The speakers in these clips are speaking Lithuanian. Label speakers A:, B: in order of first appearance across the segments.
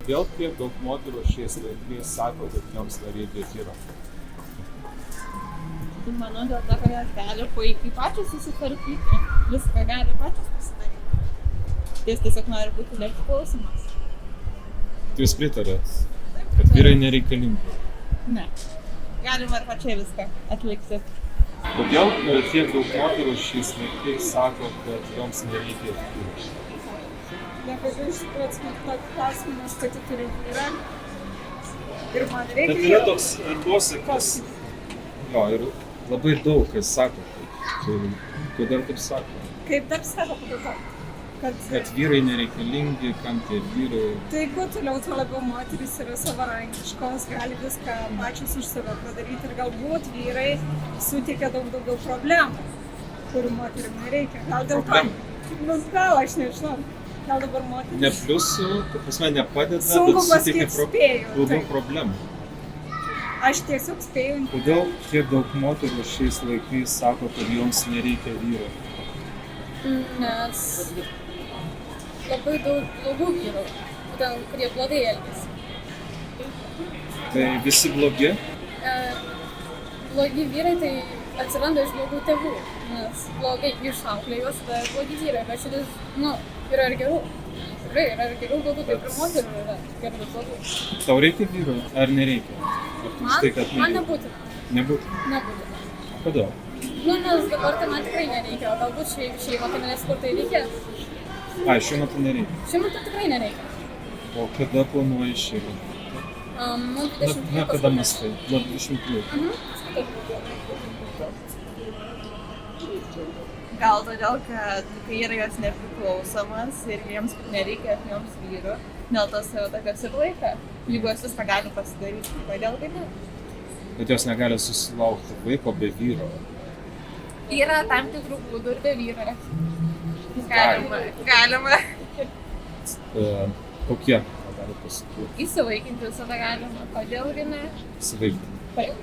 A: Kodėl tiek daug moterų šiais laikais sako, kad joms nereikia vyro?
B: Manau, dėl to, kad jos gali puikiai pačios susitvarkyti. Viską gali pačios pasidaryti. Jis tiesiog nori būti nepriklausomas.
A: Jūs pritarėt, kad vyrai nereikalingi?
B: Ne. Galima ir pačiai viską atlikti.
A: Kodėl tiek daug moterų šiais laikais sako, kad joms nereikia vyro?
C: Negaliu iš tikrųjų atsakyti tokį klausimą, nes pati turiu vyrą. Ir man
A: Bet
C: reikia
A: yra toks posakis. Jo, ir labai daug kas sako, kodėl taip sako?
C: Kaip dar sako pagal
A: Kad vyrai nereikalingi, kam tie vyrai.
C: Tai kuo toliau, tuo labiau moterys yra savarankiškos, gali viską pačios už save padaryti ir galbūt vyrai suteikia daug daugiau problemų, kurių moterim nereikia. Gal dėl to? Nu, gal aš nežinau. Gal dabar moteris...
A: Ne pliusų, ta prasme nepadeda,
C: Sunku
A: bet suteikia
C: spėju,
A: daugiau problemų.
C: Aš tiesiog spėju.
A: Kodėl tiek daug moterų šiais laikais sako, kad joms nereikia vyro?
D: Nes labai daug blogų vyrų, būtent kurie blogai elgiasi.
A: Tai visi blogi?
D: Blogi vyrai tai atsiranda iš blogų tėvų, nes blogai išauklėjus, bet blogi vyrai, bet šitas, yra ir gerų. Tikrai yra ir gerų, galbūt taip ir moterų yra gerų ir blogų.
A: Tau reikia vyro ar nereikia?
D: Man nebūtina.
A: Nebūtina?
D: Nebūtina.
A: Kodėl?
D: Nes dabar tai man tikrai nereikia, o galbūt šeima tai norės, kur tai reikia.
A: Šiuo metu nereikia?
D: Šiuo metu tikrai nereikia.
A: O kada planuoji šeimą?
D: Nuo 20
A: Na, kada mąstai? Nuo 20 plius.
B: Gal todėl, kad kai yra jos nepriklausomas ir jiems nereikia joms vyrų, dėl to savo tokios ir laika. Jeigu jos viską gali pasidaryti, kodėl tai ne?
A: Bet jos negali susilaukti vaiko be vyro.
B: Yra tam tikrų būdų ir be vyro. Galima.
A: Kokie? Gali pasakyti.
B: Įsivaikinti visada galima. Kodėl ir ne?
A: Įsivaikinti.
B: Taip.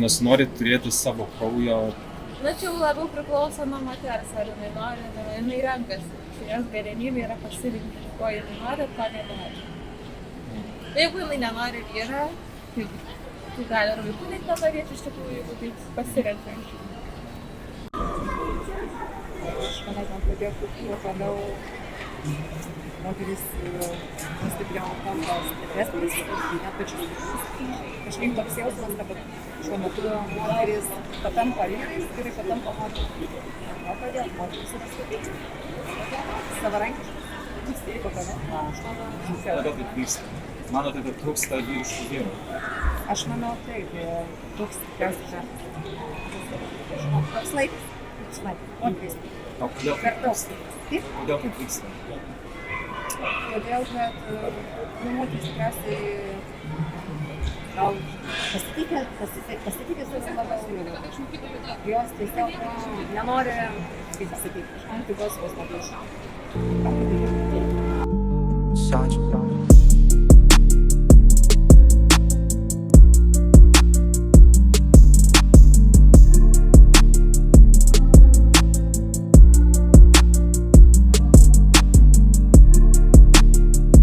A: Nes nori turėti savo kraujo.
B: Na čia jau labiau priklauso nuo moters, ar jinai nori, jinai renkasi. Jos galimybė yra pasirinkti, ko jinai nori, ko nenori. Jeigu jinai nenori vyro, tai gali ir vaikų net nenorėti iš tikrųjų, jeigu tai pasirenka.
E: Aš manau, kad kuo toliau moteris stipriau tampa stipresnis ir net pačius kažkaip toks jausmas, kad šiuo metu moteris patampa vyrais, vyrai patampa moteris. O kodėl? Moteris yra stipresnis. Savarankiškas.
A: Kodėl taip vyksta? Manote, kad trūksta vyriškų vyrų?
E: Aš manau, taip. Toks tikriausiai ženklas. Toks laikas. Moteris.
A: O kodėl taip vyksta? Kodėl taip vyksta?
E: Todėl, kad moteris tikriausiai gal pasitikė savim labiau. Jos tiesiog nenori, kaip pasakyti, antigos vos labiau.